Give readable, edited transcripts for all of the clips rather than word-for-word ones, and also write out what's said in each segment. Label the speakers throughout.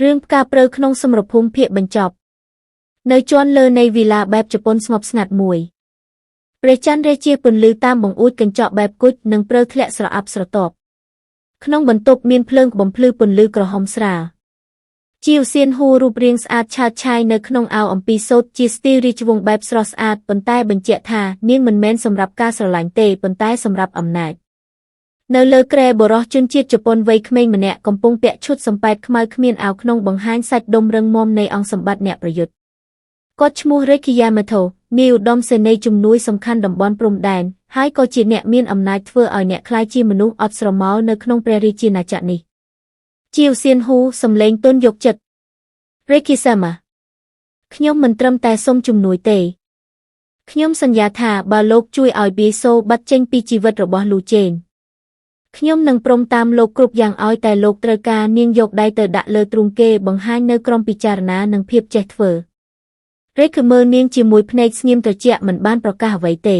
Speaker 1: រឿងផ្កាព្រៅក្នុងសមរភូមិភាគបញ្ចប់នៅជាន់លើនៃវីឡាបែបជប៉ុនស្ងប់ស្ងាត់មួយព្រះច័ន្ទរះជាពន្លឺតាមបង្អួចកញ្ចក់បែបគុជនិងព្រើធ្លាក់ស្រអាប់ស្រទាប់ក្នុងបន្ទប់មានភ្លើងបំភ្លឺពន្លឺក្រហមស្រាលជាវសៀនហួររូបរាងស្អាតឆើតឆាយនៅក្នុងអាវអំពីសូត្រជាស្ទីលរាជវង្សបែបស្រស់ស្អាតប៉ុន្តែបញ្ជាក់ថានាងមិនមែនសម្រាប់ការស្រឡាញ់ទេប៉ុន្តែសម្រាប់អំណាចនៅលើគ្រែបុរសជនជាតិជប៉ុនវ័យក្មេងម្នាក់កំពុងពាក់ឈុតសំប៉ែតខ្មៅគ្មានអាវក្នុងបង្ហាញសាច់ដុំរឹងមាំនៃអង្គសម្បត្តិអ្នកប្រយុទ្ធគាត់ឈ្មោះ Ricky Yamato នាយឧត្តមសេនីយ៍ជំនួយសំខាន់តំបន់ព្រំដែនហើយក៏ជាអ្នកមានអំណាចធ្វើឲ្យអ្នកក្លាយជាមនុស្សអត់ស្រមោលនៅក្នុងព្រះរាជាណាចក្រនេះជាវសៀនហួរសំឡេងទន់យកចិត្ត Ricky-sama ខ្ញុំមិនត្រឹមតែសុំជំនួយទេខ្ញុំសន្យាថាបើលោកជួយឲ្យប៊ីសូបាត់ចេញពីជីវិតរបស់លូជេនខ្ញុំនឹងព្រមតាមលោកគ្រប់យ៉ាងឲ្យតែលោកត្រូវការនាងយកដៃទៅដាក់លើទ្រូងគេបង្ហាញនៅក្រមពិចារណានិងភាពចេះធ្វើរេខមើលនាងជាមួយភ្នែកស្ងៀមត្រជាក់មិនបានប្រកាសអ្វីទេ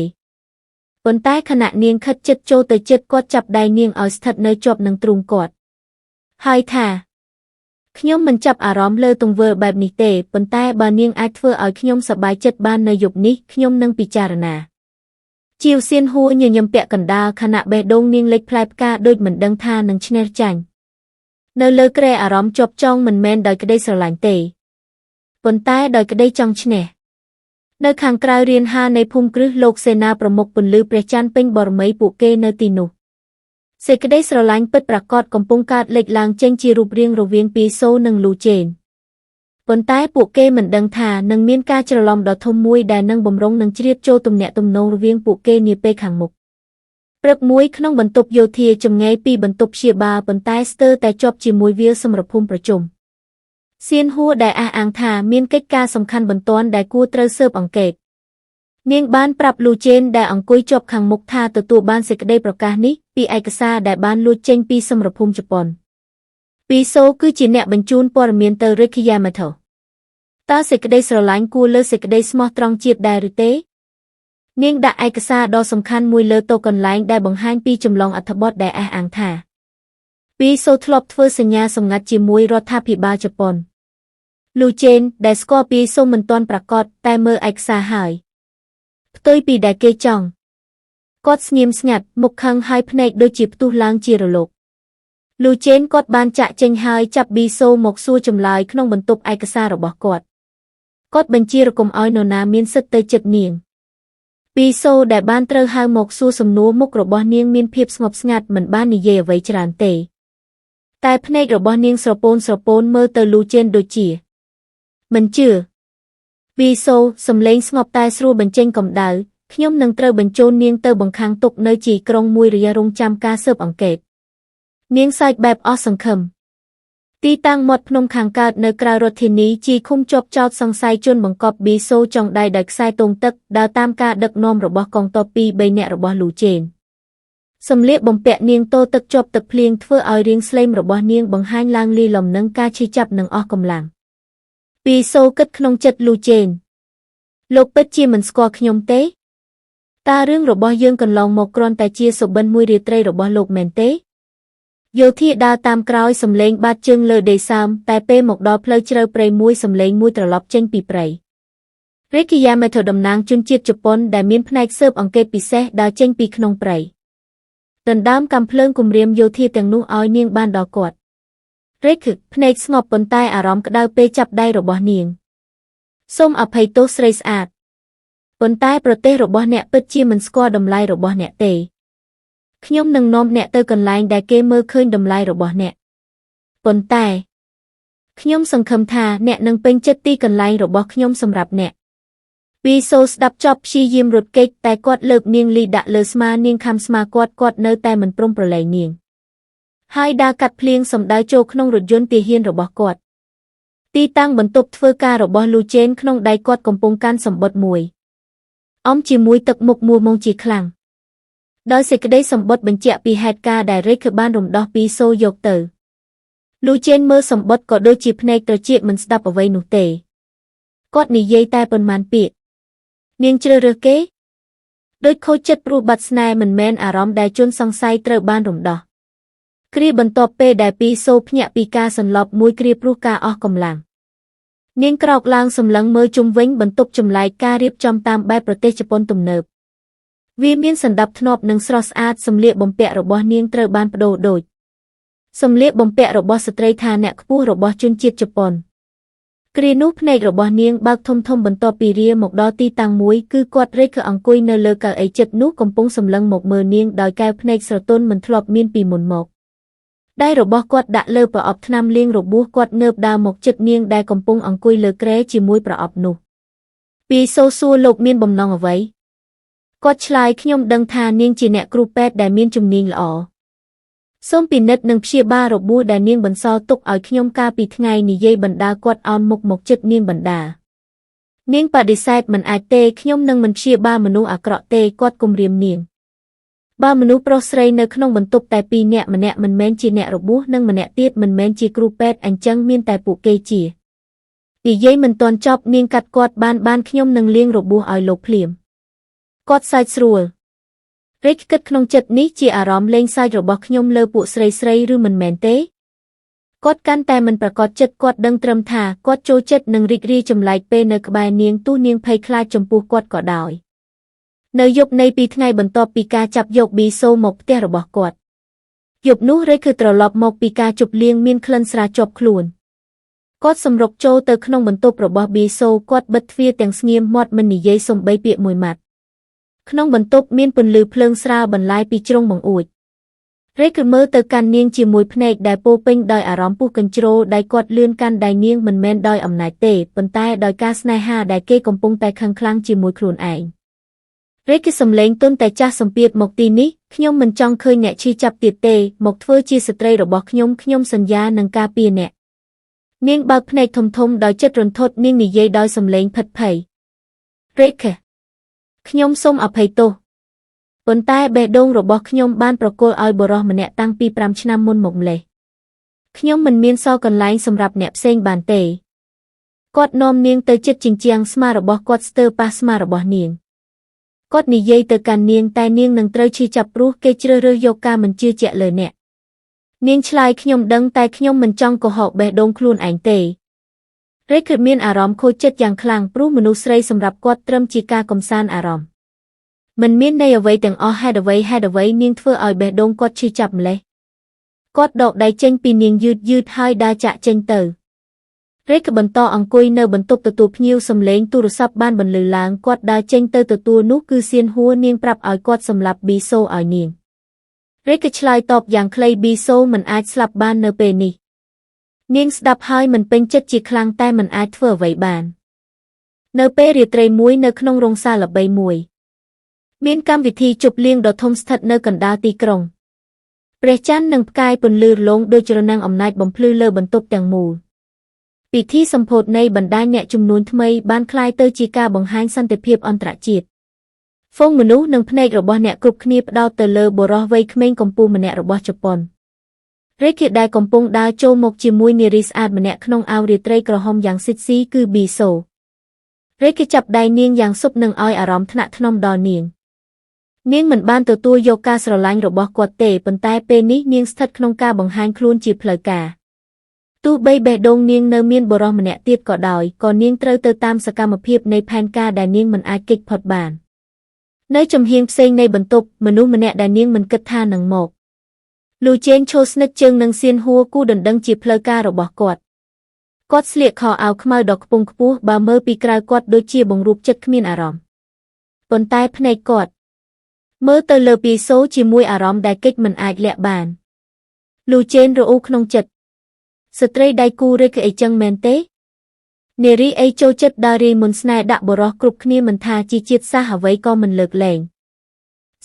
Speaker 1: ប៉ុន្តែខណៈនាងខិតជិតចូលទៅជិតគាត់ចាប់ដៃនាងឲ្យស្ថិតនៅជាប់នឹងទ្រូងគាត់ហើយថាខ្ញុំមិនចាប់អារម្មណ៍លើទង្វើបែបនេះទេប៉ុន្តែបើនាងអាចធ្វើឲ្យខ្ញុំសប្បាយចិត្តបាននៅយប់នេះខ្ញុំនឹងពិចារណាជាវសៀនហួរញញឹមពាក់កណ្ដាលខណៈបេះដូងនាងលេចផ្លែផ្កាដូចមិនដឹងថានឹងឈ្នះចាញ់នៅលើគ្រែអារម្មណ៍ជាប់ចងមិនមែនដោយក្តីស្រឡាញ់ទេប៉ុន្តែដោយក្តីចង់ឈ្នះនៅខាងក្រៅរានហាលនៃភូមិគ្រឹះលោកសេនាប្រមុខពន្លឺព្រះច័ន្ទពេញបរមីពួកគេនៅទីនោះសេចក្តីស្រឡាញ់ពិតប្រាកដកំពុងកើតលេចឡើងចេញជារូបរាងរវាងពីសូនិងលូជេនប៉ុន្តែពួកគេមិនដឹងថានឹងមានការច្រឡំដ៏ធំមួយដែលនឹងបំរុងនឹងជ្រៀតចូលទំនាក់ទំនងរវាងពួកគេនាពេលខាងមុខព្រឹកមួយក្នុងបន្ទប់យោធាចម្ងាយពីបន្ទប់ព្យាបាលប៉ុន្តែស្ទើរតែជាប់ជាមួយវាលសមរភូមិប្រជុំសៀនហួរដែលអះអាងថាមានកិច្ចការសំខាន់បន្ទាន់ដែលគួរត្រូវស៊ើបអង្កេតនាងបានប្រាប់លូជេនដែលអង្គុយជាប់ខាងមុខថាទទួលបានសេចក្តីប្រកាសនេះពីឯកសារដែលបានលួចចេញពីសមរភូមិជប៉ុនពីសូគឺជាអ្នកបញ្ជូនព័ត៌មានទៅ Ricky Yamato តើសេចក្តីស្រឡាញ់គួរលើសេចក្តីស្មោះត្រង់ជាតិដែរឬទេនាងដាក់ឯកសារដ៏សំខាន់មួយលើតូកន្លែងដែលបង្ហាញពីចម្លងអត្ថបទដែលអះអាងថាពីសូធ្លាប់ធ្វើសញ្ញាសម្ងាត់ជាមួយរដ្ឋាភិបាលជប៉ុនលូជេនដែលស្គាល់ពីសូមិនទាន់ប្រាកដតែមើលឯកសារហើយផ្ទុយពីដែលគេចង់គាត់ស្ងៀមស្ងាត់មុខខឹងហើយភ្នែកដូចជាផ្ទុះឡើងជារលកលូជេនគាត់បានចាក់ចេញហើយចាប់ប៊ីសូមកសួរចម្លើយក្នុងបន្ទប់ឯកសាររបស់គាត់បញ្ជារកុំឲ្យនរណាមានសិទ្ធិទៅជិតនាងប៊ីសូដែលបានត្រូវហៅមកសួរសំណួរមុខរបស់នាងមានភាពស្ងប់ស្ងាត់មិនបាននិយាយអ្វីច្រើនទេតែភ្នែករបស់នាងស្រពោនមើលទៅលូជេនដូចជាមិនជឿប៊ីសូសំឡេងស្ងប់តែស្រួលបញ្ចេញកម្ដៅខ្ញុំនឹងត្រូវបញ្ជូននាងទៅបង្ខាំងទុកនៅជីក្រុងមួយរយៈរងចាំការស៊ើបអង្កេតនាងសើចបែបអស់សង្ឃឹមទីតាំងមាត់ភ្នំខាងកើតនៅក្រៅរដ្ឋធានីជីឃុំជាប់ចោតសង្ស័យជនបង្កប់ប៊ីសូចង់ដៃដោយខ្សែទងទឹកដើរតាមការដឹកនាំរបស់កងទ័ព2-3នាក់របស់លូជេនសម្លៀកបំពាក់នាងតូទឹកជាប់ទឹកភ្លៀងធ្វើឲ្យរាងស្លេមរបស់នាងបង្ហាញឡើងលីលំនឹងការឈឺចាប់និងអស់កម្លាំងប៊ីសូគិតក្នុងចិត្តលូជេនលោកពិតជាមិនស្គាល់ខ្ញុំទេតើរឿងរបស់យើងកន្លងមកគ្រាន់តែជាសុបិនមួយរាត្រីរបស់លោកមែនទេយោធាដើរតាមក្រោយសំឡេងបាតជើងលើដេសាមតែពេលមកដល់ផ្លូវជ្រៅព្រៃមួយសំឡេងមួយត្រឡប់ចេញពីព្រៃ Ricky Yamato តំណាងជនជាតិជប៉ុនដែលមានផ្នែកស៊ើបអង្កេតពិសេសដើរចេញពីក្នុងព្រៃដណ្ដើមកាំភ្លើងគំរាមយោធាទាំងនោះឲ្យនាងបានដល់គាត់ Ricky ភ្នែកស្ងប់ប៉ុន្តែអារម្មណ៍ក្តៅពេលចាប់ដៃរបស់នាងសូមអភ័យទោសស្រីស្អាតប៉ុន្តែប្រទេសរបស់អ្នកពិតជាមិនស្គាល់តម្លៃរបស់អ្នកទេខ្ញុំនឹងនាំអ្នកទៅកន្លែងដែលគេមើលឃើញតម្លៃរបស់អ្នកប៉ុន្តែខ្ញុំសង្ឃឹមថាអ្នកនឹងពេញចិត្តទីកន្លែងរបស់ខ្ញុំសម្រាប់អ្នកពីសូស្ដាប់ចប់ព្យាយាមរត់គេចតែគាត់លើកនាងលីដាក់លើស្មានាងខំស្មាគាត់នៅតែមិនព្រមប្រឡែងនាងហើយដើរកាត់ភ្លៀងសម្ដៅចូលក្នុងរថយន្តទាហានរបស់គាត់ទីតាំងបន្ទប់ធ្វើការរបស់លូជេនក្នុងដៃគាត់កំពុងកាន់សំបុត្រមួយអមជាមួយទឹកមុខមួម៉ងជាខ្លាំងដោយសេចក្តីសម្បត្តិបញ្ជាក់ពីហេតុការណ៍ដែលរេខបានរំដោះពីសូយកទៅលូជេនមើលសម្បត្តិក៏ដូចជាភ្នែកត្រចៀកមិនស្ដាប់អ្វីនោះទេគាត់និយាយតែប៉ុន្មានពាក្យនាងជ្រើសរើសគេដូចខូចចិត្តព្រោះបាត់ស្នេហ៍មិនមែនអារម្មណ៍ដែលជនសង្ស័យត្រូវបានរំដោះ គ្រាបន្ទាប់ពេលដែលពីសូភ្ញាក់ពីការសន្លប់មួយគ្រាព្រោះការអស់កម្លាំងនាងក្រោកឡើងសម្លឹងមើលជុំវិញបន្ទប់ចម្លែកការរៀបចំតាមបែបប្រទេសជប៉ុនទំនើបវាមានសណ្ដាប់ធ្នាប់និងស្រស់ស្អាតសម្លៀកបំពាក់របស់នាងត្រូវបានប្ដូរដូចសម្លៀកបំពាក់របស់ស្ត្រីឋានៈខ្ពស់របស់ជនជាតិជប៉ុនគ្រានោះភ្នែករបស់នាងបើកធំបន្ទាប់ពីរាមកដល់ទីតាំងមួយគឺគាត់រេកអង្គុយនៅលើកៅអីជិតនោះកំពុងសម្លឹងមកមើលនាងដោយកែវភ្នែកស្រទន់មិនធ្លាប់មានពីមុនមកដៃរបស់គាត់ដាក់លើប្រអប់ថ្នាំលាងរបួសគាត់ងើបដើរមកជិតនាងដែលកំពុងអង្គុយលើគ្រែជាមួយប្រអប់នោះពីសូសួរលោកមានបំណងអ្វីគាត់ឆ្លើយខ្ញុំដឹងថានាងជាអ្នកគ្រូពេទ្យដែលមានជំនាញល្អសូមពិនិត្យនិងព្យាបាលរបួសដែលនាងបន្សល់ទុកឲ្យខ្ញុំកាលពីថ្ងៃនិយាយបណ្ដាគាត់អោនមុខមកជិតនាងបណ្ដានាងបដិសេធមិនអាចទេខ្ញុំនឹងមិនព្យាបាលមនុស្សអាក្រក់ទេគាត់គំរាមនាងបើមនុស្សប្រុសស្រីនៅក្នុងបន្ទប់តែ2នាក់ម្នាក់មិនមែនជាអ្នករបួសនិងម្នាក់ទៀតមិនមែនជាគ្រូពេទ្យអញ្ចឹងមានតែពួកគេជានិយាយមិនទាន់ចប់នាងកាត់គាត់បានខ្ញុំនឹងលាងរបួសឲ្យលោកភ្លាមគាត់សើចស្រួលរេចគិតក្នុងចិត្តនេះជាអារម្មណ៍លេងសើចរបស់ខ្ញុំលើពួកស្រីឬមិនមែនទេគាត់កាន់តែមិនប្រកាសចិត្តគាត់ដឹងត្រឹមថាគាត់ចូលចិត្តនឹងរីករាយចម្លែកពេលនៅក្បែរនាងទោះនាងភ័យខ្លាចចំពោះគាត់ក៏ដោយនៅយប់នៃ2ថ្ងៃបន្ទាប់ពីការចាប់យកប៊ីសូមកផ្ទះរបស់គាត់យប់នោះរេគឺត្រឡប់មកពីការជប់លៀងមានក្លិនស្រាជាប់ខ្លួនគាត់សម្រុកចូលទៅក្នុងបន្ទប់របស់ប៊ីសូគាត់បិទទ្វារទាំងស្ងៀមមាត់មិននិយាយសូម្បីពាក្យមួយម៉ាត់ក្នុងបន្ទប់មានពន្លឺភ្លើងស្រាលបន្លាយពីជ្រុងបង្អួចរេគឺមើលទៅកាន់នាងជាមួយភ្នែកដែលពោពេញដោយអារម្មណ៍ពុះកញ្ជ្រោលដៃគាត់លឿនកាន់ដៃនាងមិនមែនដោយអំណាចទេប៉ុន្តែដោយការស្នេហាដែលគេកំពុងតែខឹងខ្លាំងជាមួយខ្លួនឯងរេគឺសំឡេងទន់តែចាស់សម្ពាធមកទីនេះខ្ញុំមិនចង់ឃើញអ្នកឈឺចាប់ទៀតទេមកធ្វើជាស្ត្រីរបស់ខ្ញុំសន្យានឹងការពារអ្នកនាងបើកភ្នែកធំដោយចិត្តរន្ធត់នាងនិយាយដោយសំឡេងភិតភ័យរេខខ្ញុំសូមអភ័យទោសប៉ុន្តែបេះដូងរបស់ខ្ញុំបានប្រគល់ឲ្យបុរសម្នាក់តាំងពី5ឆ្នាំមុនមកម្លេះខ្ញុំមិនមានសល់កន្លែងសម្រាប់អ្នកផ្សេងបានទេគាត់នាំនាងទៅជិតជញ្ជាំងស្មារបស់គាត់ស្ទើរប៉ះស្មារបស់នាងគាត់និយាយទៅកាន់នាងតែនាងនឹងត្រូវឈឺចាប់ព្រោះគេជ្រើសរើសយកការមិនជឿជាក់លើអ្នកនាងឆ្លើយខ្ញុំដឹងតែខ្ញុំមិនចង់កុហកបេះដូងខ្លួនឯងទេរេគឺមានអារម្មណ៍ខូចចិត្តយ៉ាងខ្លាំងព្រោះមនុស្សស្រីសម្រាប់គាត់ត្រឹមជាការកំសាន្តអារម្មណ៍មិនមានន័យអ្វីទាំងអស់ហេតុអ្វីនាងធ្វើឲ្យបេះដូងគាត់ឈឺចាប់ម្លេះគាត់ដកដៃចេញពីនាងយឺតហើយដើរចាក់ចេញទៅរេគឺបន្តអង្គុយនៅបន្ទប់ទទួលភ្ញៀវសំឡេងទូរស័ព្ទបានបន្លឺឡើងគាត់ដើរចេញទៅទទួលនោះគឺសៀនហួរនាងប្រាប់ឲ្យគាត់សម្លាប់ប៊ីសូឲ្យនាងរេគឺឆ្លើយតបយ៉ាងខ្លីប៊ីសូមិនអាចស្លាប់បាននៅពេលនេះនាងស្ដាប់ហើយមិនពេញចិត្តជាខ្លាំងតែមិនអាចធ្វើអ្វីបាននៅពេលរាត្រីមួយនៅក្នុងរោងសាលល្បីមួយមានកម្មវិធីជប់លៀងដ៏ធំស្ថិតនៅកណ្ដាលទីក្រុងព្រះច័ន្ទនិងផ្កាយពន្លឺរលោងដូចរនាំងអំណាចបំភ្លឺលើបន្ទប់ទាំងមូលពិធីសម្ពោធនៃបណ្ដាញអ្នកចំនួនថ្មីបានក្លាយទៅជាការបង្ហាញសន្តិភាពអន្តរជាតិហ្វូងមនុស្សនិងភ្នែករបស់អ្នកគ្រប់គ្នាផ្ដោតទៅលើបុរសវ័យក្មេងកំពូលម្នាក់របស់ជប៉ុនរេគីដែលកំពុងដើរចូលមកជាមួយនារីស្អាតម្នាក់ក្នុងអាវរាត្រីក្រហមយ៉ាងស៊ីតស៊ីគឺប៊ីសូរេគីចាប់ដៃនាងយ៉ាងស៊ប់នឹងឲ្យអារម្មណ៍ថ្នាក់ថ្នមដល់នាងមិនបានទទួលយកការស្រឡាញ់របស់គាត់ទេប៉ុន្តែពេលនេះនាងស្ថិតក្នុងការបង្ហាញខ្លួនជាផ្លូវការទោះបីបេះដូងនាងនៅមានបុរសម្នាក់ទៀតក៏ដោយក៏នាងត្រូវទៅតាមសកម្មភាពនៃផែនការដែលនាងមិនអាចគេចផុតបាននៅចំហៀងផ្សេងនៃបន្ទប់មនុស្សម្នាក់ដែលនាងមិនគិតថានឹងមកលូជេនឈោស្និតជើងនឹងសៀនហួរគូដណ្ដឹងជាផ្លូវការរបស់គាត់ស្លៀកខោអាវខ្មៅដ៏ខ្ពង់ខ្ពស់បើមើលពីក្រៅគាត់ដូចជាបង្រួបចិត្តគ្មានអារម្មណ៍ប៉ុន្តែភ្នែកគាត់មើលទៅលើពីសូជាមួយអារម្មណ៍ដែលគេចមិនអាចលាក់បានលូជេនរអ៊ូក្នុងចិត្តស្ត្រីដៃគូរេគឺអីចឹងមែនទេនារីអីចូលចិត្តដើររាយមុនស្នេហ៍ដាក់បរោះគ្រប់គ្នាមិនថាជាជាតិសាសន៍អ្វីក៏មិនលើកលែង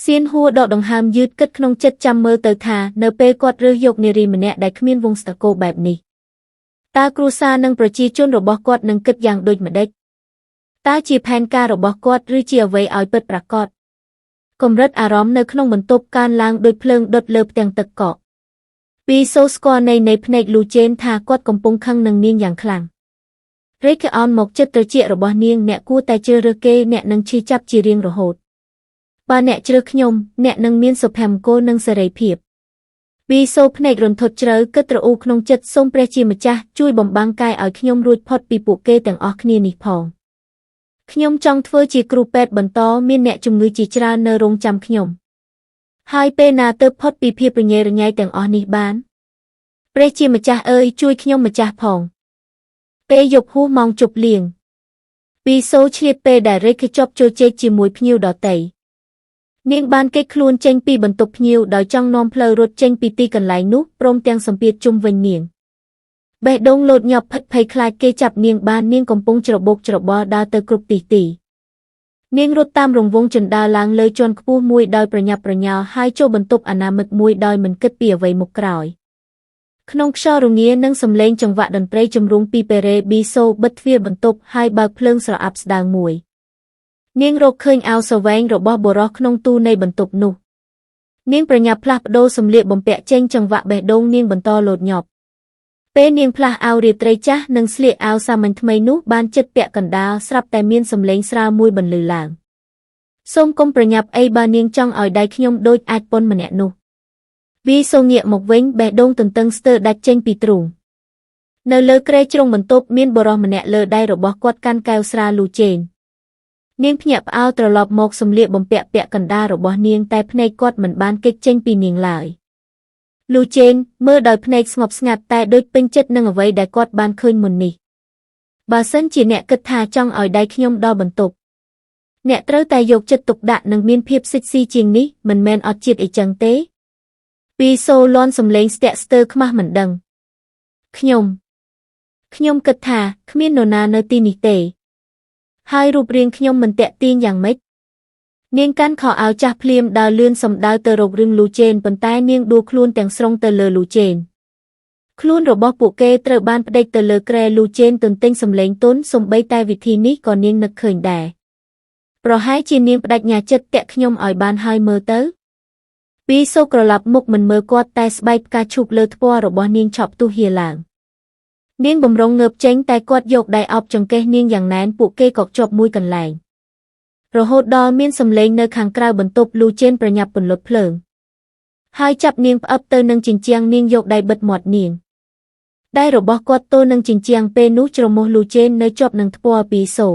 Speaker 1: សៀនហួរដកដង្ហើមយឺតគិតក្នុងចិត្តចាំមើលទៅថានៅពេលគាត់រើសយកនារីម្នាក់ដែលគ្មានវង្សត្រកូលបែបនេះតើគ្រួសារនិងប្រជាជនរបស់គាត់នឹងគិតយ៉ាងដូចម្តេចតើជាផែនការរបស់គាត់ឬជាអ្វីឲ្យពិតប្រាកដកម្រិតអារម្មណ៍នៅក្នុងបន្ទប់កើនឡើងដូចភ្លើងដុតលើផ្ទាំងទឹកកកពីសូស្គាល់នៃភ្នែកលូជេនថាគាត់កំពុងខឹងនឹងនាងយ៉ាងខ្លាំងរេកអោនមកចិត្តត្រជាក់របស់នាងអ្នកគួរតែជ្រើសរើសគេអ្នកនឹងឈឺចាប់ជារៀងរហូតបើអ្នកជ្រើសខ្ញុំអ្នកនឹងមានសុភមង្គលនិងសេរីភាព ពីសូភ្នែករន្ធត់ជ្រៅគិតរអ៊ូក្នុងចិត្តសូមព្រះជាម្ចាស់ជួយបំបាំងកាយឲ្យខ្ញុំរួចផុតពីពួកគេទាំងអស់គ្នានេះផងខ្ញុំចង់ធ្វើជាគ្រូពេទ្យបន្តមានអ្នកជំងឺជាច្រើននៅរោងចាំខ្ញុំហើយពេលណាទើបផុតពីភាពរញ៉េរញ៉ៃទាំងអស់នេះបានព្រះជាម្ចាស់អើយជួយខ្ញុំម្ចាស់ផងពេលយប់ហួសម៉ោងជប់លៀងពីសូឆ្លៀតពេលដែលរេខជប់ចូលជែកជាមួយភ្ញៀវដទៃនាងបានគេចខ្លួនចេញពីបន្ទប់ភ្ញៀវដោយចង់នាំផ្លូវរត់ចេញពីទីកន្លែងនោះព្រមទាំងសម្ពាធជុំវិញនាងបេះដូងលោតញាប់ភិតភ័យខ្លាចគេចាប់នាងបាននាងកំពុងច្របូកច្របល់ដើរទៅគ្រប់ទីនាងរត់តាមរង្វង់ជណ្ដើរឡើងលើជាន់ខ្ពស់មួយដោយប្រញាប់ប្រញាល់ហើយចូលបន្ទប់អនាមិកមួយដោយមិនគិតពីអ្វីមុខក្រោយក្នុងខ្យល់រងានិងសំឡេងចង្វាក់តន្ត្រីចម្រុងពីពេរេប៊ីសូបិទទ្វារបន្ទប់ហើយបើកភ្លើងស្រអាប់ស្ដើងមួយនាងរកឃើញអាវសវែងរបស់បុរសក្នុងទូនៃបន្ទប់នោះនាងប្រញាប់ផ្លាស់ប្ដូរសម្លៀកបំពាក់ចេញចង្វាក់បេះដូងនាងបន្តលោតញាប់ពេលនាងផ្លាស់អាវរាត្រីចាស់និងស្លៀកអាវសាមញ្ញថ្មីនោះបានជិតពាក់កណ្ដាលស្រាប់តែមានសំឡេងស្រាលមួយបន្លឺឡើងសូមកុំប្រញាប់អីបើនាងចង់ឲ្យដៃខ្ញុំដូចអាចប៉ុនម្នាក់នោះវីសូងាកមកវិញបេះដូងទន្ទឹងស្ទើរដាច់ចេញពីទ្រូងនៅលើគ្រែជ្រុងបន្ទប់មានបុរសម្នាក់លើដៃរបស់គាត់កាន់កែវស្រាលូជេននាងភ្ញាក់ផ្អើលត្រឡប់មកសម្លៀកបំពាក់ពាក់កណ្ដាលរបស់នាងតែភ្នែកគាត់មិនបានគេចចេញពីនាងឡើយលូជេនមើលដោយភ្នែកស្ងប់ស្ងាត់តែដូចពេញចិត្តនឹងអ្វីដែលគាត់បានឃើញមុននេះបើសិនជាអ្នកគិតថាចង់ឲ្យដៃខ្ញុំដល់បន្ទប់អ្នកត្រូវតែយកចិត្តទុកដាក់និងមានភាពសិចស៊ីជាងនេះមិនមែនអត់ជាតិអីចឹងទេពីសូលន់សំឡេងស្ទាក់ស្ទើរខ្មាស់មិនដឹងខ្ញុំគិតថាគ្មាននរណានៅទីនេះទេហើយរូបរាងខ្ញុំមិនតាក់ទាញយ៉ាងម៉េចនាងកាន់ខោអាវចាស់ភ្លាមដើរលឿនសំដៅទៅរករឿងលូជេនប៉ុន្តែនាងដួលខ្លួនទាំងស្រុងទៅលើលូជេនខ្លួនរបស់ពួកគេត្រូវបានផ្ដេកទៅលើគ្រែលូជេនទន្ទិញសំឡេងទន់សូម្បីតែវិធីនេះក៏នាងនឹកឃើញដែរប្រហែលជានាងបដិញ្ញាចិត្តតាក់ខ្ញុំឲ្យបានហើយមើលទៅពីសូក្រឡប់មុខមិនមើលគាត់តែស្បែកផ្កាឈូកលើថ្ពាល់របស់នាងឆប់ទុះហៀឡើងនាងបំរុងងើបចេញតែគាត់យកដៃអោបចង្កេះនាងយ៉ាងណែនពួកគេក៏ជាប់មួយកន្លែងរហូតដល់មានសំឡេងនៅខាងក្រៅបន្ទប់លូជេនប្រញាប់ពន្លត់ភ្លើងហើយចាប់នាងផ្អឹបទៅនឹងជញ្ជាំងនាងយកដៃបិទមាត់នាងដៃរបស់គាត់ទល់នឹងជញ្ជាំងពេលនោះជ្រមុះលូជេននៅជាប់នឹងថ្ពាល់ពីសូ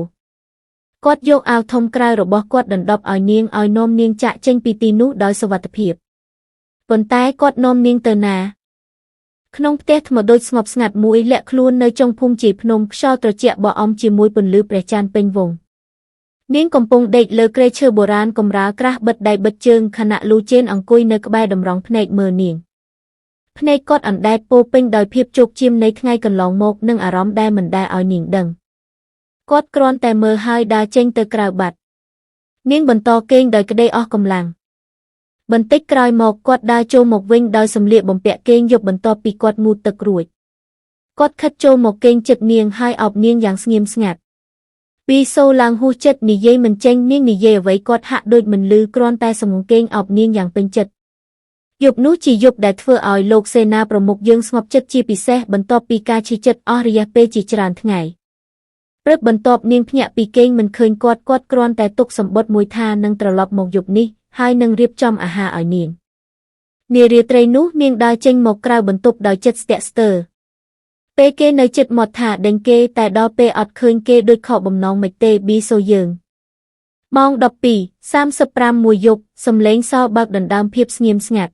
Speaker 1: គាត់យកអាវធំក្រៅរបស់គាត់ដណ្ដប់ឲ្យនាំនាងចាក់ចេញពីទីនោះដោយសុវត្ថិភាពប៉ុន្តែគាត់នាំនាងទៅណាក្នុងផ្ទះថ្មដូចស្ងប់ស្ងាត់មួយលាក់ខ្លួននៅចុងភូមិជាភ្នំខ្យល់ត្រជាក់បោះអំជាមួយពន្លឺព្រះច័ន្ទពេញវង្សនាងកំពុងដេកលើគ្រែឈើបុរាណកម្រាលក្រាស់បិទដៃបិទជើងខណៈលូជេនអង្គុយនៅក្បែរតម្រង់ភ្នែកមើលនាងភ្នែកគាត់អណ្ដែតពោពេញដោយភាពជោគជៀមនៃថ្ងៃកន្លងមកនិងអារម្មណ៍ដែលមិនដែលឲ្យនាងដឹងគាត់គ្រាន់តែមើលហើយដើរចេញទៅក្រៅបាត់នាងបន្តគេងដោយក្តីអស់កម្លាំងបន្តិចក្រោយមកគាត់ដើរចូលមកវិញដោយសម្លៀកបំពាក់គេងយប់បន្ទាប់ពីគាត់ងូតទឹករួចគាត់ខិតចូលមកគេងជិតនាងហើយអោបនាងយ៉ាងស្ងៀមស្ងាត់ពីសូឡើងហួសចិត្តនិយាយមិនចេញនាងនិយាយអ្វីគាត់ហាក់ដូចមិនឮគ្រាន់តែសម្ងគេងអោបនាងយ៉ាងពេញចិត្តយប់នោះជាយប់ដែលធ្វើឲ្យលោកសេនាប្រមុខយើងស្ងប់ចិត្តជាពិសេសបន្ទាប់ពីការឈឺចិត្តអស់រយៈពេលជាច្រើនថ្ងៃព្រឹកបន្ទាប់នាងភ្ញាក់ពីគេងមិនឃើញគាត់គ្រាន់តែទុកសម្បត្តិមួយថានឹងត្រឡប់មកយប់នេះហើយនឹងរៀបចំអាហារឲ្យនាងនារាត្រីនោះនាងដើរចេញមកក្រៅបន្ទប់ដោយចិត្តស្ទាក់ស្ទើរពេលគេនៅចិត្តមាត់ថាដេញគេតែដល់ពេលអត់ឃើញគេដូចខកបំណងមិនទេប៊ីសូយើងម៉ោង 12:35 មួយយប់សំឡេងសោបើកដណ្ដើមភាពស្ងៀមស្ងាត់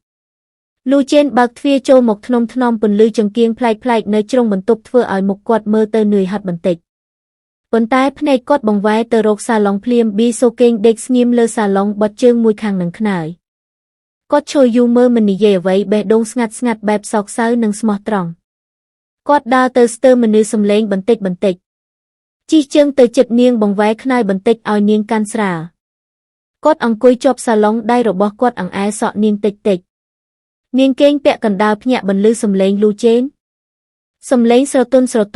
Speaker 1: លូជេនបើកទ្វារចូលមកធ្នំពន្លឺចង្កៀងប្លែកៗនៅជ្រុងបន្ទប់ធ្វើឲ្យមុខគាត់មើលទៅនឿយហត់បន្តិចប៉ុន្តែភ្នែកគាត់បង្វែរទៅរកសាឡុងភ្លាមប៊ីសូកេងដេកស្ងៀមលើសាឡុងបត់ជើងមួយខាងនឹងខ្នើយគាត់ឈរយូរមើលមិននិយាយអ្វីបេះដូងស្ងាត់បែបសោកសៅនិងស្មោះត្រង់គាត់ដើរទៅស្ទើរមនុស្សសំឡេងបន្តិចជិះជើងទៅជិតនាងបង្វែរខ្នើយបន្តិចឲ្យនាងកាន់ស្រាលគាត់អង្គុយជាប់សាឡុងដៃរបស់គាត់អង្អែលសក់នាងតិចនាងកេងពាក់កណ្ដាលភ្ញាក់បន្លឺសំឡេងលូជេនសំឡេងស្រទ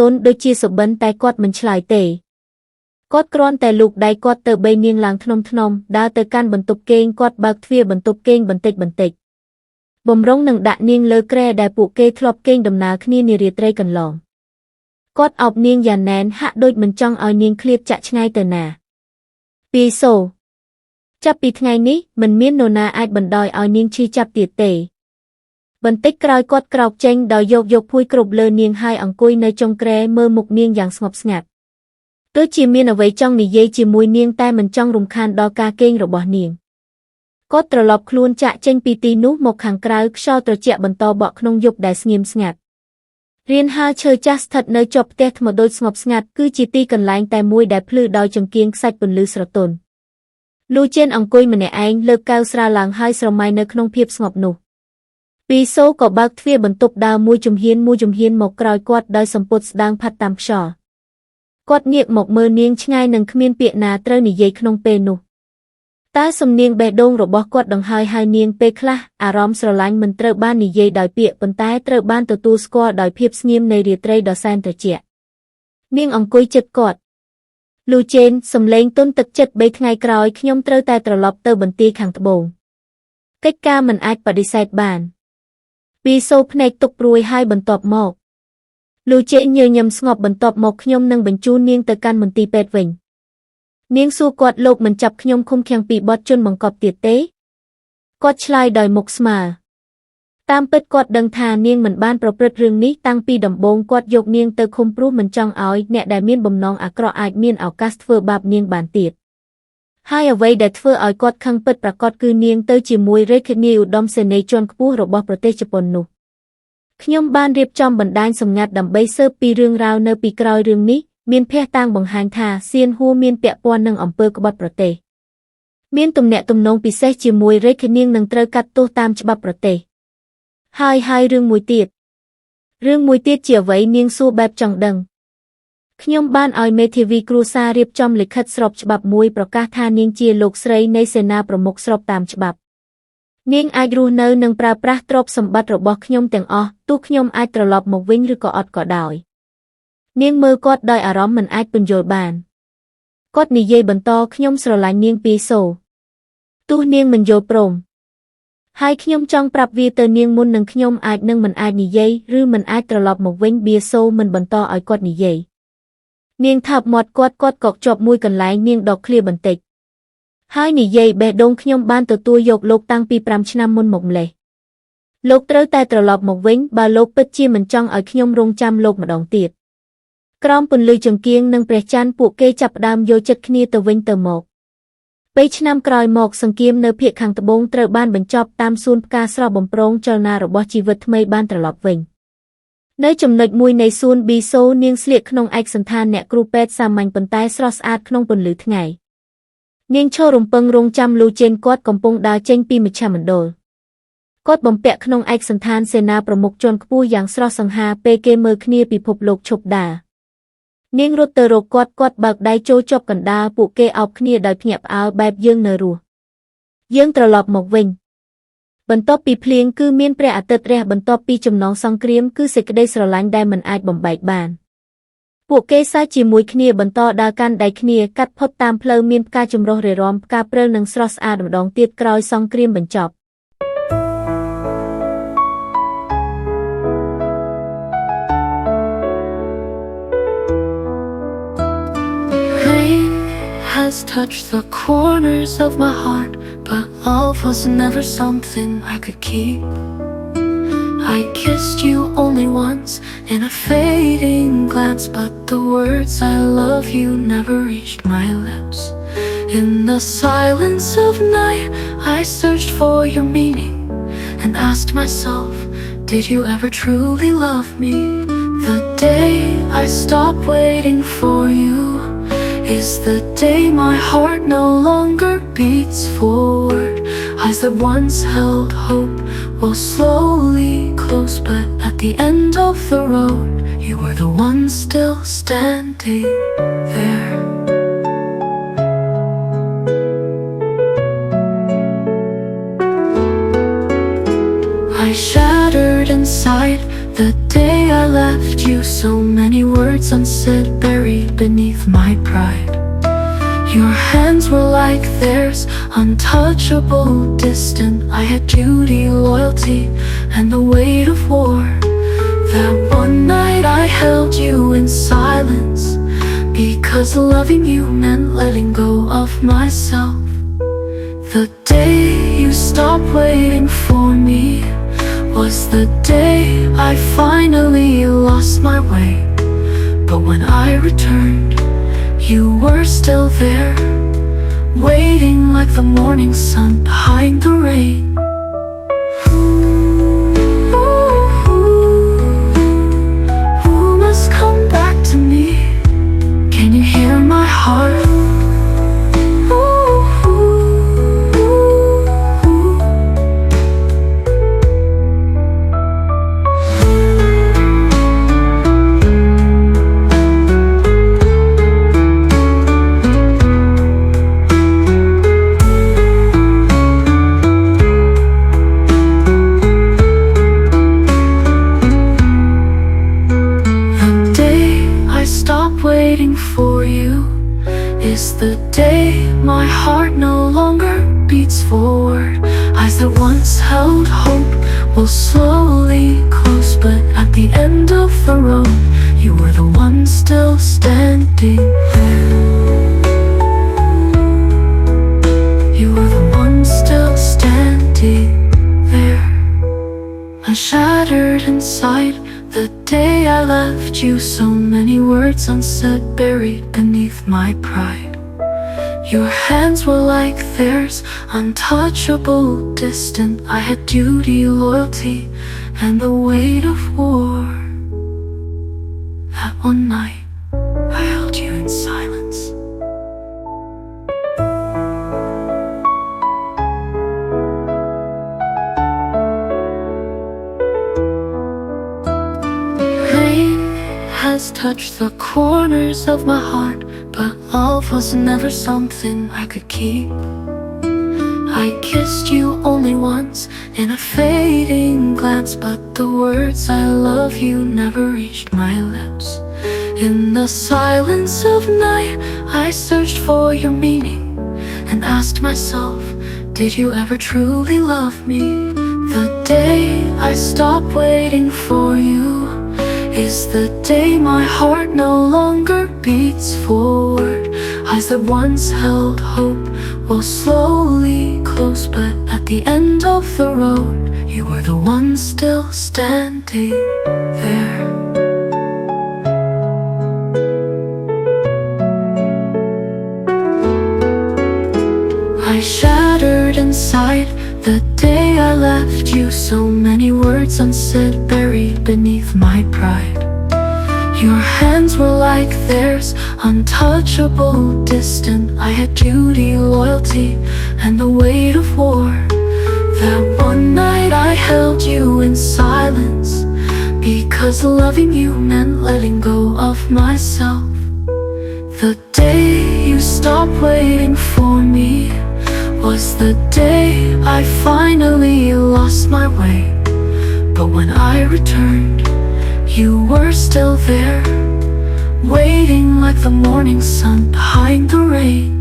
Speaker 1: ន់ដូចជាសុបិនតែគាត់មិនឆ្លើយទេគាត់គ្រាន់តែលូកដៃគាត់ទៅបីនាងឡើងធ្នំដើរទៅកាន់បន្ទប់គេងគាត់បើកទ្វារបន្ទប់គេងបន្តិចបំរុងនឹងដាក់នាងលើគ្រែដែលពួកគេធ្លាប់គេងដំណើរគ្នានារាត្រីកន្លងគាត់អោបនាងយ៉ាងណែនហាក់ដូចមិនចង់ឲ្យនាងឃ្លាតចាក់ឆ្ងាយទៅណាពីសូចាប់ពីថ្ងៃនេះមិនមាននរណាអាចបណ្ដោយឲ្យនាងឈឺចាប់ទៀតទេ បន្តិចក្រោយគាត់ក្រោកចេញដោយយកភួយគ្រប់លើនាងហើយអង្គុយនៅចុងគ្រែមើលមុខនាងយ៉ាងស្ងប់ស្ងាត់ដូចជាមានអ្វីចង់និយាយជាមួយនាងតែមិនចង់រំខានដល់ការគេងរបស់នាងគាត់ត្រឡប់ខ្លួនចាក់ចេញពីទីនោះមកខាងក្រៅខ្យល់ត្រជាក់បន្តបក់ក្នុងយប់ដែលស្ងៀមស្ងាត់រៀនហាលឈើចាស់ស្ថិតនៅជាប់ផ្ទះថ្មដូចស្ងប់ស្ងាត់គឺជាទីកន្លែងតែមួយដែលភ្លឺដោយចង្គៀងខ្សាច់ពន្លឺស្រទន់លូជេនអង្គុយម្នាក់ឯងលើកកៅស្រាលឡើងហើយស្រមៃនៅក្នុងភាពស្ងប់នោះពីសូក៏បើកទ្វារបន្ទប់ដើរមួយជំហានមកក្រោយគាត់ដោយសម្ពុតស្ដាងផាត់តាមខ្យល់គាត់ងាកមកមើលនាងឆ្ងាយនឹងគ្មានពាក្យណាត្រូវនិយាយក្នុងពេលនោះតែសំនៀងបេះដូងរបស់គាត់ដង្ហើយនាងពេលខ្លះអារម្មណ៍ស្រឡាញ់មិនត្រូវបាននិយាយដោយពាក្យប៉ុន្តែត្រូវបានទទួលស្គាល់ដោយភាពស្ងៀមនៃរាត្រីដ៏សែនត្រជាក់នាងអង្គុយជិតគាត់លូជេនសំឡេងទន់ទឹកចិត្ត3ថ្ងៃក្រោយខ្ញុំត្រូវតែត្រឡប់ទៅបន្ទាយខាងត្បូងកិច្ចការមិនអាចបដិសេធបានពីសូភ្នែកទុកព្រួយហើយបន្ទាប់មកលូជេនញញឹមស្ងប់បន្ទាប់មកខ្ញុំនឹងបញ្ជូននាងទៅកាន់មន្ទីរពេទ្យវិញនាងសួរគាត់លោកមិនចាប់ខ្ញុំឃុំឃាំងពីបទជនបង្កប់ទៀតទេគាត់ឆ្លើយដោយមុខស្មើតាមពិតគាត់ដឹងថានាងមិនបានប្រព្រឹត្តរឿងនេះតាំងពីដំបូងគាត់យកនាងទៅឃុំព្រោះមិនចង់ឲ្យអ្នកដែលមានបំណងអាក្រក់អាចមានឱកាសធ្វើបាបនាងបានទៀតហើយអ្វីដែលធ្វើឲ្យគាត់ខឹងពិតប្រាកដគឺនាងទៅជាមួយរាជនាយឧត្តមសេនីយ៍ជាន់ខ្ពស់របស់ប្រទេសជប៉ុននោះខ្ញុំបានរៀបចំបណ្ដាញសម្ងាត់ដើម្បីស៊ើបពីរឿងរ៉ាវនៅពីក្រោយរឿងនេះមានភស្តុតាងបង្ហាញថាសៀនហួរមានពាក់ព័ន្ធនឹងអំពើក្បត់ប្រទេសមានទំនាក់ទំនងពិសេសជាមួយរាជនាងនឹងត្រូវកាត់ទោសតាមច្បាប់ប្រទេសហើយរឿងមួយទៀតជាអ្វីនាងសួរបែបចង់ដឹងខ្ញុំបានឲ្យមេធាវីគ្រួសាររៀបចំលិខិតស្របច្បាប់មួយប្រកាសថានាងជាលោកស្រីនៃសេនាប្រមុខស្របតាមច្បាប់នាងអាចរស់នៅនិងប្រើប្រាស់ទ្រព្យសម្បត្តិរបស់ខ្ញុំទាំងអស់ទោះខ្ញុំអាចត្រឡប់មកវិញឬក៏អត់ក៏ដោយនាងមើលគាត់ដោយអារម្មណ៍មិនអាចពន្យល់បានគាត់និយាយបន្តខ្ញុំស្រឡាញ់នាងពីសូទោះនាងមិនយល់ព្រមហើយខ្ញុំចង់ប្រាប់វាទៅនាងមុននឹងខ្ញុំអាចនឹងមិនអាចនិយាយឬមិនអាចត្រឡប់មកវិញបៀសូមិនបន្តឲ្យគាត់និយាយនាងថាបមាត់គាត់កកជាប់មួយកន្លែងនាងដកឃ្លាបន្តិចហើយនិយាយបេះដូងខ្ញុំបានទទួលយកលោកតាំងពី5ឆ្នាំមុនមកម្លេះលោកត្រូវតែត្រឡប់មកវិញបើលោកពិតជាមិនចង់ឲ្យខ្ញុំរងចាំលោកម្ដងទៀតក្រោមពន្លឺចង្គៀងនិងព្រះច័ន្ទពួកគេចាប់ផ្ដើមយកចិត្តគ្នាទៅវិញទៅមកពេលឆ្នាំក្រោយមកសង្គ្រាមនៅភាគខាងត្បូងត្រូវបានបញ្ចប់តាមសួនផ្កាស្រស់បំប្រងចលនារបស់ជីវិតថ្មីបានត្រឡប់វិញនៅចំណុចមួយនៃសួនប៊ីសូនាងស្លៀកក្នុងឯកសណ្ឋានអ្នកគ្រូពេទ្យសាមញ្ញប៉ុន្តែស្រស់ស្អាតក្នុងពន្លឺថ្ងៃនាងឈររំពឹងរងចាំលូជេនគាត់កំពុងដើរចេញពីមជ្ឈមណ្ឌលគាត់បំពាក់ក្នុងឯកសណ្ឋានសេនាប្រមុខជាន់ខ្ពស់យ៉ាងស្រស់សង្ហាពេលគេមើលគ្នាពិភពលោកឈប់ដើរនាងរត់ទៅរកគាត់បើកដៃចូលជាប់កណ្ដាលពួកគេអោបគ្នាដោយភ្ញាក់ផ្អើលបែបយើងនៅរស់យើងត្រឡប់មកវិញបន្ទាប់ពីភ្លៀងគឺមានព្រះអាទិត្យរះបន្ទាប់ពីចំណងសង្គ្រាមគឺសេចក្តីស្រឡាញ់ដែលមិនអាចបំបែកបានពួកគេសើចជាមួយគ្នាបន្តដើរកាន់ដៃគ្នាកាត់ផុតតាមផ្លូវមានផ្កាចម្រុះរេរាំផ្កាព្រិលនិងស្រស់ស្អាតម្ដងទៀតក្រោយសង្គ្រាមបញ្ចប់
Speaker 2: Has touched the corners of my heart, but love was never something I could keep. I kissed you only once in a fading glance, but the words I love you never reached my lips. In the silence of night, I searched for your meaning and asked myself, did you ever truly love me? The day I stopped waiting for you is the day my heart no longer beats forward. Eyes that once held hope will slowly close, but at the end of the road, you were the one still standing there. I shattered inside the day I left you, so many words unsaid buried beneath my pride. Your hands were like theirs, untouchable, distant. I had duty, loyalty, and the weight of war. That one night I held you in silence, because loving you meant letting go of myself. The day you stopped waiting for me was the day I finally lost my way. But when I returned, you were still there, waiting like the morning sun behind the rain. Who must come back to me? Can you hear my heart? Waiting for you is the day my heart no longer beats forward. Eyes that once held hope will slowly close, but at the end of the road, you were the one still standing there. You were the one still standing there. I'm shattered inside the day I left you, so many words unsaid buried beneath my pride. Your hands were like theirs, untouchable, distant. I had duty, loyalty, and the weight of war. That one night, I held you in silence. Has touched the corners of my heart, but love was never something I could keep. I kissed you only once in a fading glance, but the words I love you never reached my lips. In the silence of night, I searched for your meaning and asked myself, did you ever truly love me? The day I stopped waiting for you is the day my heart no longer beats forward. Eyes that once held hope will slowly close, but at the end of the road, you were the one still standing there. I shattered inside the day I left you, so many words unsaid buried beneath my pride. Your hands were like theirs, untouchable, distant. I had duty, loyalty, and the weight of war. That one night I held you in silence, because loving you meant letting go of myself. The day you stopped waiting for me was the day I finally lost my way. But when I returned, you were still there, waiting like the morning sun behind the rain.